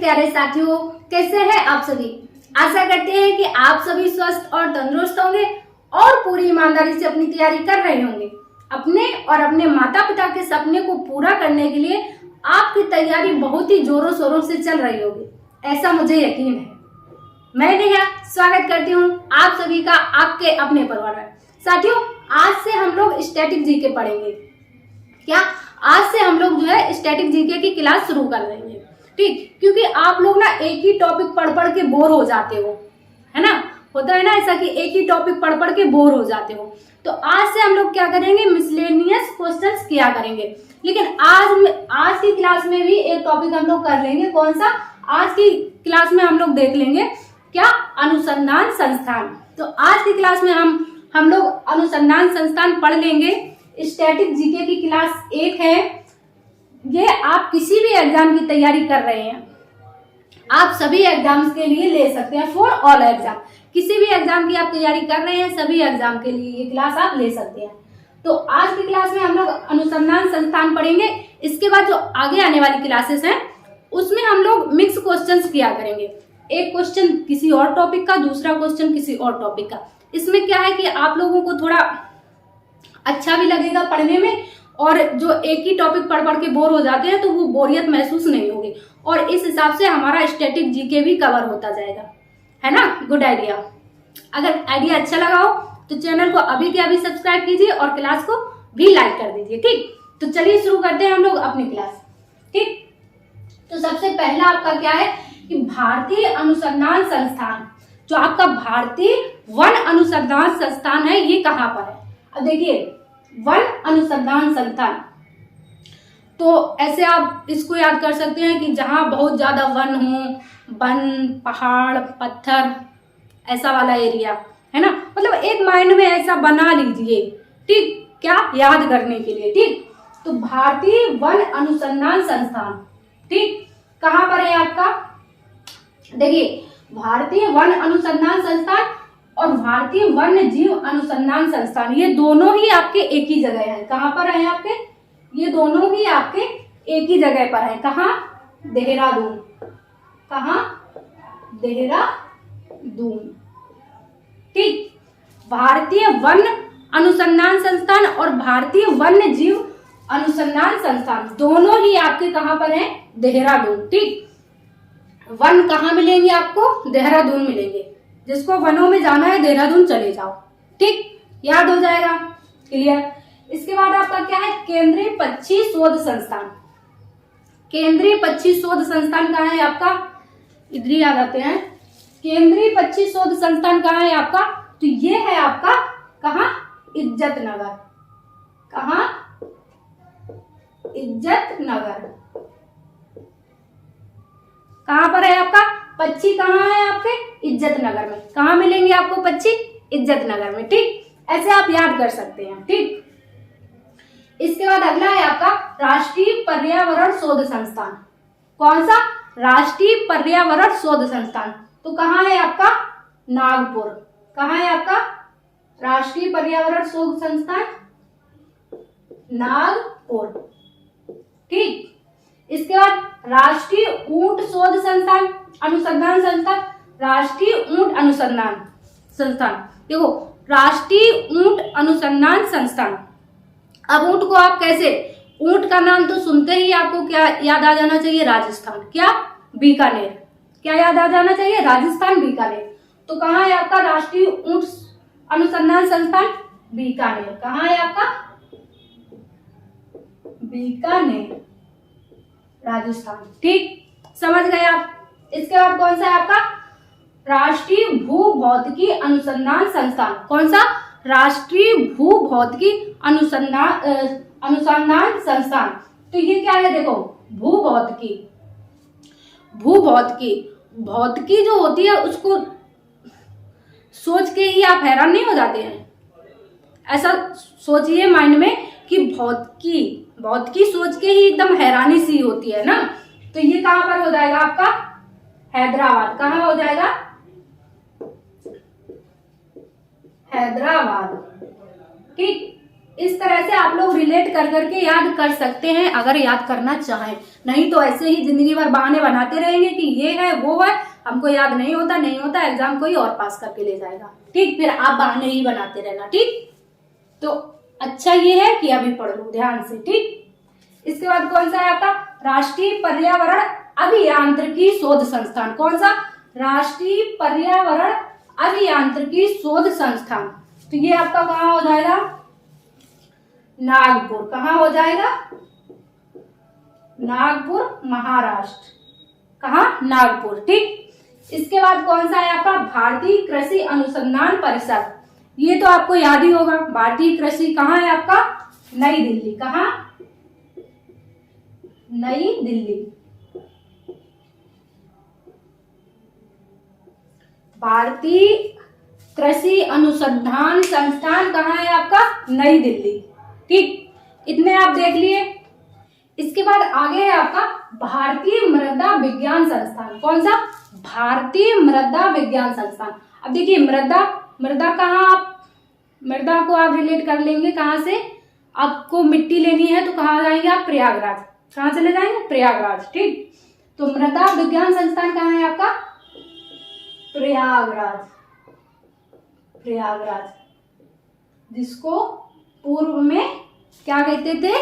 प्यारे साथियों, कैसे हैं आप सभी। आशा करते हैं कि आप सभी स्वस्थ और तंदुरुस्त होंगे और पूरी ईमानदारी से अपनी तैयारी कर रहे होंगे। अपने और अपने माता पिता के सपने को पूरा करने के लिए आपकी तैयारी बहुत ही जोरों शोरों से चल रही होगी, ऐसा मुझे यकीन है। मैं नेहा स्वागत करती हूँ आप सभी का आपके अपने परिवार में। साथियों, आज से हम लोग स्टैटिक जीके पढ़ेंगे। क्या आज से हम लोग जो है स्टैटिक जीके की क्लास शुरू कर देंगे, ठीक। क्योंकि आप लोग ना एक ही टॉपिक पढ़ पढ़ के बोर हो जाते हो, है ना। होता है ना ऐसा कि एक ही टॉपिक पढ़ पढ़ के बोर हो जाते हो। तो आज से हम लोग क्या करेंगे, मिसलेनियस क्वेश्चंस किया करेंगे। लेकिन आज की क्लास में भी एक टॉपिक हम लोग कर लेंगे। कौन सा? आज की क्लास में हम लोग देख लेंगे क्या, अनुसंधान संस्थान। तो आज की क्लास में हम लोग अनुसंधान संस्थान पढ़ लेंगे। स्टैटिक जीके की क्लास 1 है। ये आप किसी भी एग्जाम की तैयारी कर रहे हैं, आप सभी एग्जाम्स के लिए ले सकते हैं। फॉर ऑल एग्जाम, किसी भी एग्जाम की आप तैयारी कर रहे हैं, सभी एग्जाम के लिए ये क्लास आप ले सकते हैं। तो आज की क्लास में हम लोग अनुसंधान संस्थान पढ़ेंगे। इसके बाद जो आगे आने वाली क्लासेस हैं उसमें हम लोग मिक्स क्वेश्चंस किया करेंगे। एक क्वेश्चन किसी और टॉपिक का, दूसरा क्वेश्चन किसी और टॉपिक का। इसमें क्या है कि आप लोगों को थोड़ा अच्छा भी लगेगा पढ़ने में, और जो एक ही टॉपिक पढ़ पढ़ के बोर हो जाते हैं तो वो बोरियत महसूस नहीं होगी, और इस हिसाब से हमारा स्टैटिक जीके भी कवर होता जाएगा, है ना। Good idea. अगर आइडिया अच्छा लगा हो तो चैनल को अभी के अभी सब्सक्राइब कीजिए और क्लास को भी लाइक कर दीजिए, ठीक। तो चलिए शुरू करते हैं हम लोग अपनी क्लास, ठीक। तो सबसे पहला आपका क्या है कि भारतीय अनुसंधान संस्थान, जो आपका भारतीय वन अनुसंधान संस्थान है, ये कहाँ पर है। अब देखिए, वन अनुसंधान संस्थान, तो ऐसे आप इसको याद कर सकते हैं कि जहां बहुत ज्यादा वन हो, वन, पहाड़, पत्थर, ऐसा वाला एरिया, है ना। मतलब एक माइंड में ऐसा बना लीजिए, ठीक, क्या याद करने के लिए, ठीक। तो भारतीय वन अनुसंधान संस्थान, ठीक, कहां पर है आपका। देखिए, भारतीय वन अनुसंधान संस्थान और भारतीय वन्य जीव अनुसंधान संस्थान, ये दोनों ही आपके एक ही जगह है। कहां पर है आपके, ये दोनों ही आपके एक ही जगह पर है। कहां? देहरादून। कहां? देहरादून, ठीक। भारतीय वन अनुसंधान संस्थान और भारतीय वन्य जीव अनुसंधान संस्थान दोनों ही आपके कहां पर है, देहरादून, ठीक। वन कहां मिलेंगे आपको, देहरादून मिलेंगे। जिसको वनों में जाना है देहरादून चले जाओ, ठीक, याद हो जाएगा, क्लियर। इसके बाद आपका क्या है, केंद्रीय पक्षी शोध संस्थान। केंद्रीय पक्षी शोध संस्थान कहाँ है आपका, इधर ही याद आते हैं। केंद्रीय पक्षी शोध संस्थान कहाँ है आपका, तो ये है आपका कहाँ, इज्जत नगर। कहाँ? इज्जत नगर। कहाँ पर है आपका पक्षी, कहाँ है आपके, इज्जत नगर में। कहाँ मिलेंगे आपको पक्षी, इज्जत नगर में, ठीक। ऐसे आप याद कर सकते हैं, ठीक। इसके बाद अगला है आपका राष्ट्रीय पर्यावरण शोध संस्थान। कौन सा? राष्ट्रीय पर्यावरण शोध संस्थान। तो कहाँ है आपका, नागपुर। कहाँ है आपका राष्ट्रीय पर्यावरण शोध संस्थान, नागपुर, ठीक। इसके बाद राष्ट्रीय ऊंट शोध संस्थान अनुसंधान संस्थान, राष्ट्रीय ऊंट अनुसंधान संस्थान। देखो, राष्ट्रीय ऊंट अनुसंधान संस्थान। अब ऊंट को आप कैसे, ऊंट का नाम तो सुनते ही आपको क्या याद आ जाना चाहिए, राजस्थान। क्या? बीकानेर। क्या याद आ जाना चाहिए, राजस्थान, बीकानेर। तो कहाँ है आपका राष्ट्रीय ऊंट अनुसंधान संस्थान, बीकानेर। कहाँ है आपका, बीकानेर, राजस्थान, ठीक, समझ गए आप। इसके बाद कौन सा है आपका, राष्ट्रीय भूभौतिकी अनुसंधान संस्थान। कौन सा? राष्ट्रीय भूभौतिकी अनुसंधान संस्थान। तो ये क्या है, देखो, भूभौतिकी। भूभौतिकी, भौतिकी जो होती है उसको सोच के ही आप हैरान नहीं हो जाते हैं। ऐसा सोचिए माइंड में कि भौतिकी सोच के ही एकदम हैरानी सी होती है ना। तो ये कहां पर हो जाएगा आपका, हैदराबाद। कहां हो जाएगा, हैदराबाद, ठीक। इस तरह से आप लोग रिलेट कर करके याद कर सकते हैं, अगर याद करना चाहें। नहीं तो ऐसे ही जिंदगी भर बहाने बनाते रहेंगे कि ये है वो है, हमको याद नहीं होता, एग्जाम कोई और पास करके ले जाएगा। ठीक, फिर आप बहाने ही बनाते रहना। ठीक, तो अच्छा ये है कि अभी पढ़ लो ध्यान से। ठीक, इसके बाद कौन सा है आपका राष्ट्रीय पर्यावरण अभियांत्रिकी शोध संस्थान। कौन सा? राष्ट्रीय पर्यावरण अभियांत्रिकी शोध संस्थान। तो ये आपका कहाँ हो जाएगा? नागपुर। कहाँ हो जाएगा? नागपुर, महाराष्ट्र। कहाँ? नागपुर। ठीक, इसके बाद कौन सा है आपका भारतीय कृषि अनुसंधान परिषद। ये तो आपको याद ही होगा। भारतीय कृषि कहाँ है आपका? नई दिल्ली। कहाँ? नई दिल्ली। भारतीय कृषि अनुसंधान संस्थान कहाँ है आपका? नई दिल्ली। ठीक, इतने आप देख लिए। इसके बाद आगे है आपका भारतीय मृदा विज्ञान संस्थान। कौन सा? भारतीय मृदा विज्ञान संस्थान। अब देखिए मृदा कहाँ, आप मृदा को आप रिलेट कर लेंगे कहाँ से? आपको मिट्टी लेनी है तो कहाँ जाएंगे आप? प्रयागराज। कहाँ चले जाएंगे? प्रयागराज। ठीक, तो मृदा विज्ञान संस्थान कहाँ है आपका? प्रयागराज। प्रयागराज, जिसको पूर्व में क्या कहते थे?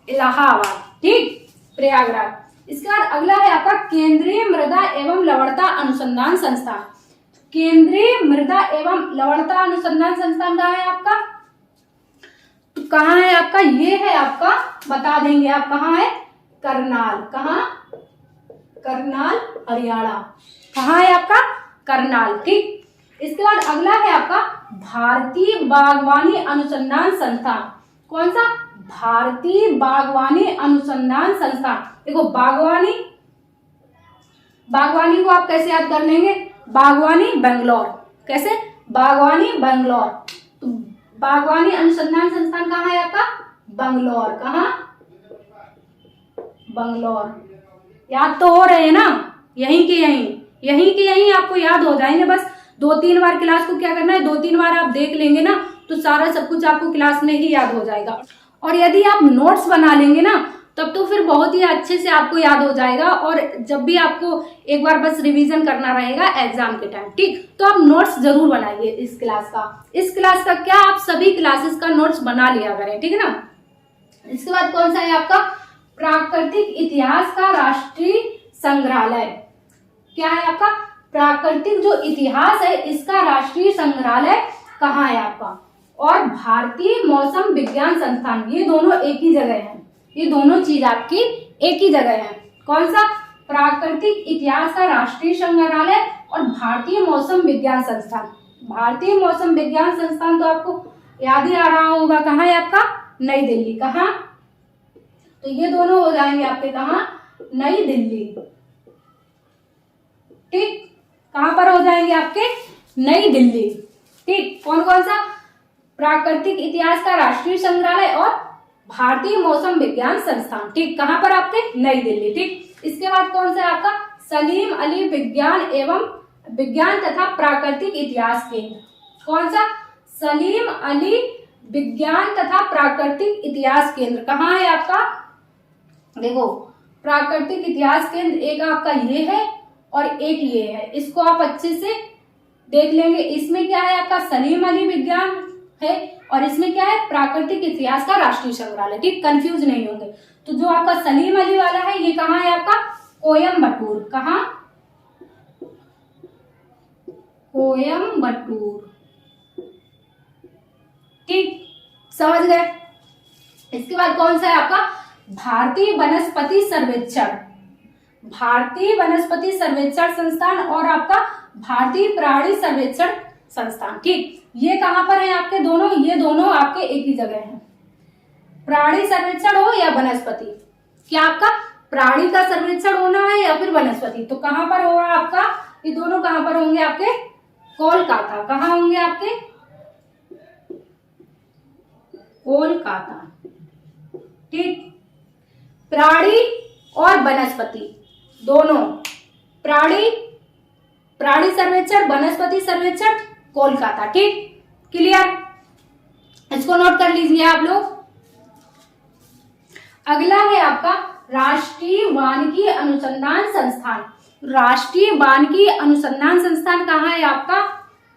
इलाहाबाद। ठीक, प्रयागराज। इसके बाद अगला है आपका केंद्रीय मृदा एवं लवणता अनुसंधान संस्थान। केंद्रीय मृदा एवं लवणता अनुसंधान संस्थान कहाँ है आपका? तो कहाँ है आपका? ये है आपका, बता देंगे आप कहाँ है? करनाल। कहाँ? करनाल, हरियाणा। कहाँ है आपका? करनाल। ठीक, इसके बाद अगला है आपका भारतीय बागवानी अनुसंधान संस्थान। कौन सा? भारतीय बागवानी अनुसंधान संस्थान। देखो बागवानी को आप कैसे याद कर लेंगे? बागवानी बेंगलोर। कैसे? बागवानी बेंगलोर। तो बागवानी अनुसंधान संस्थान कहाँ है आपका? बेंगलोर। कहाँ? बेंगलोर। याद तो हो रहे हैं ना? यहीं के यहीं आपको याद हो जाएंगे। बस 2-3 बार क्लास को क्या करना है? 2-3 बार आप देख लेंगे ना तो सारा सब कुछ आपको क्लास में ही याद हो जाएगा। और यदि आप नोट्स बना लेंगे ना तब तो फिर बहुत ही अच्छे से आपको याद हो जाएगा। और जब भी आपको एक बार बस रिवीजन करना रहेगा एग्जाम के टाइम, ठीक, तो आप नोट्स जरूर बनाइए इस क्लास का क्या आप सभी क्लासेस का नोट्स बना लिया करें। ठीक है ना? इसके बाद कौन सा है आपका प्राकृतिक इतिहास का राष्ट्रीय संग्रहालय। क्या है आपका? प्राकृतिक जो इतिहास है इसका राष्ट्रीय संग्रहालय कहाँ है आपका? और भारतीय मौसम विज्ञान संस्थान, ये दोनों एक ही जगह है। ये दोनों चीज आपकी एक ही जगह है। कौन सा? प्राकृतिक इतिहास का राष्ट्रीय संग्रहालय और भारतीय मौसम विज्ञान संस्थान। भारतीय मौसम विज्ञान संस्थान तो आपको याद ही आ रहा होगा, कहाँ है आपका? नई दिल्ली। कहाँ? तो ये दोनों हो जाएंगे आपके कहाँ? नई दिल्ली। ठीक, कहां पर हो जाएंगे आपके? नई दिल्ली। ठीक, कौन कौन सा? प्राकृतिक इतिहास का राष्ट्रीय संग्रहालय और भारतीय मौसम विज्ञान संस्थान। ठीक, कहां पर आपके? नई दिल्ली। ठीक, इसके बाद कौन सा है आपका? सलीम अली विज्ञान तथा प्राकृतिक इतिहास केंद्र। कौन सा? सलीम अली विज्ञान तथा प्राकृतिक इतिहास केंद्र कहाँ है आपका? देखो प्राकृतिक इतिहास केंद्र एक आपका ये है और एक ये है, इसको आप अच्छे से देख लेंगे। इसमें क्या है आपका? सलीम अली विज्ञान है और इसमें क्या है? प्राकृतिक इतिहास का राष्ट्रीय संग्रहालय। ठीक, कंफ्यूज नहीं होंगे। तो जो आपका सलीम अली वाला है ये कहाँ है आपका? कोयम्बटूर। कहाँ? कोयम्बटूर। ठीक, समझ गए। इसके बाद कौन सा है आपका? भारतीय वनस्पति सर्वेक्षण। भारतीय वनस्पति सर्वेक्षण संस्थान और आपका भारतीय प्राणी सर्वेक्षण संस्थान। ठीक, ये कहां पर है आपके दोनों? ये दोनों आपके एक ही जगह हैं। प्राणी सर्वेक्षण हो या वनस्पति, क्या आपका प्राणी का सर्वेक्षण होना है या फिर वनस्पति, तो कहां पर होगा आपका? ये दोनों कहां पर होंगे आपके? कोलकाता। कहां होंगे आपके? कोलकाता। ठीक, प्राणी और वनस्पति दोनों, प्राणी सर्वेक्षण, वनस्पति सर्वेक्षण, कोलकाता। ठीक, क्लियर? इसको नोट कर लीजिए आप लोग। अगला है आपका राष्ट्रीय वानिकी अनुसंधान संस्थान। राष्ट्रीय वानिकी अनुसंधान संस्थान कहाँ है आपका?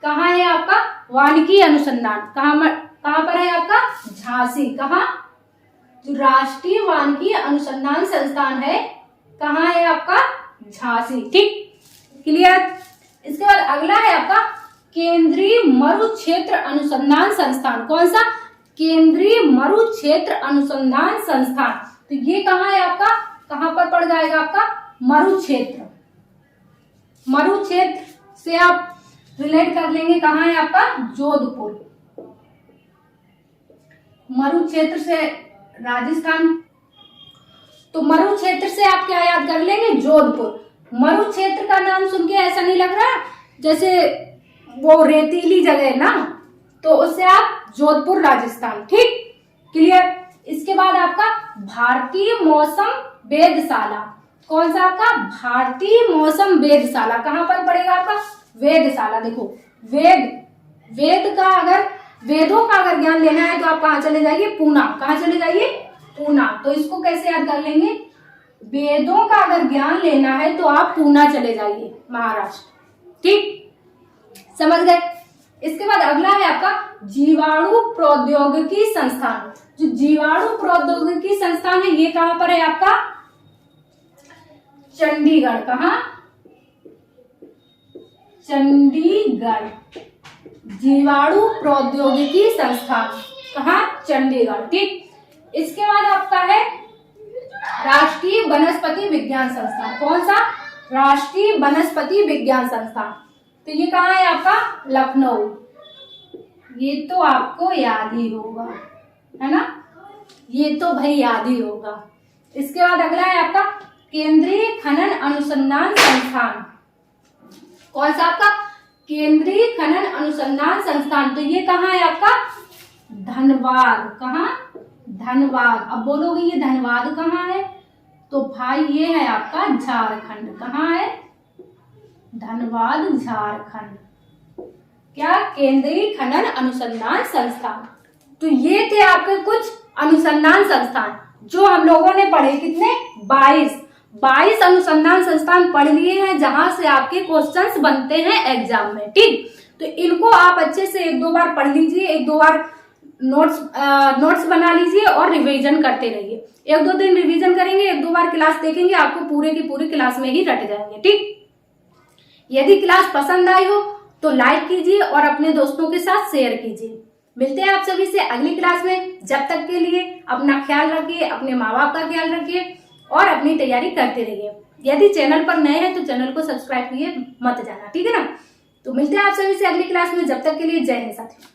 कहाँ है आपका? वानिकी अनुसंधान कहाँ पर है आपका? झांसी। कहाँ? जो राष्ट्रीय वानिकी अनुसंधान संस्थान है कहाँ है आपका? झांसी। ठीक, क्लियर। इसके बाद अगला है आपका केंद्रीय मरु क्षेत्र अनुसंधान संस्थान। कौन सा? केंद्रीय मरु क्षेत्र अनुसंधान संस्थान। तो ये कहाँ है आपका? कहाँ पर पड़ जाएगा आपका? मरु क्षेत्र। मरु क्षेत्र से आप रिलेट कर लेंगे, कहाँ है आपका? जोधपुर। मरु क्षेत्र से राजस्थान, तो मरु क्षेत्र से आप क्या याद कर लेंगे? जोधपुर। मरु क्षेत्र का नाम सुन के ऐसा नहीं लग रहा जैसे वो रेतीली जगह है ना, तो उससे आप जोधपुर राजस्थान। ठीक, क्लियर। इसके बाद आपका भारतीय मौसम वेधशाला। कौन सा आपका? भारतीय मौसम वेधशाला। कहाँ पर पड़ेगा आपका? वेधशाला। देखो वेद का अगर वेदों का अगर ज्ञान लेना है तो आप कहाँ चले जाइए? पूना। कहाँ चले जाइए? पूना। तो इसको कैसे याद कर लेंगे? वेदों का अगर ज्ञान लेना है तो आप पूना चले जाइए, महाराष्ट्र। ठीक, समझ गए। इसके बाद अगला है आपका जीवाणु प्रौद्योगिकी संस्थान। जो जीवाणु प्रौद्योगिकी संस्थान है ये कहाँ पर है आपका? चंडीगढ़। कहाँ? चंडीगढ़। जीवाणु प्रौद्योगिकी संस्थान कहाँ? चंडीगढ़। ठीक, इसके बाद आपका है राष्ट्रीय वनस्पति विज्ञान संस्थान। कौन सा? राष्ट्रीय वनस्पति विज्ञान संस्थान। तो ये कहाँ है आपका? लखनऊ। ये तो आपको याद ही होगा, है ना? ये तो भाई याद ही होगा। इसके बाद अगला है आपका केंद्रीय खनन अनुसंधान संस्थान। कौन सा आपका? केंद्रीय खनन अनुसंधान संस्थान। तो ये कहाँ है आपका? धनबाद। कहाँ? धनबाद। अब बोलोगे ये धनबाद कहाँ है? तो भाई ये है आपका झारखंड। कहाँ है? धनबाद, झारखंड। क्या? केंद्रीय खनन अनुसंधान संस्थान। तो ये थे आपके कुछ अनुसंधान संस्थान जो हम लोगों ने पढ़े। कितने? 22 अनुसंधान संस्थान पढ़ लिए हैं जहां से आपके क्वेश्चंस बनते हैं एग्जाम में। ठीक, तो इनको आप अच्छे से 1-2 बार पढ़ लीजिए, 1-2 बार नोट्स बना लीजिए और रिवीजन करते रहिए। 1-2 दिन रिवीजन करेंगे, 1-2 बार क्लास देखेंगे, आपको पूरे की पूरी क्लास में ही रट जाएंगे। ठीक, यदि क्लास पसंद आई हो तो लाइक कीजिए और अपने दोस्तों के साथ शेयर कीजिए। मिलते हैं आप सभी से अगली क्लास में। जब तक के लिए अपना ख्याल रखिए, अपने माँ बाप का ख्याल रखिए और अपनी तैयारी करते रहिए। यदि चैनल पर नए हैं तो चैनल को सब्सक्राइब किए मत जाना, ठीक है ना? तो मिलते हैं आप सभी से अगली क्लास में। जब तक के लिए जय हिंद साथियों।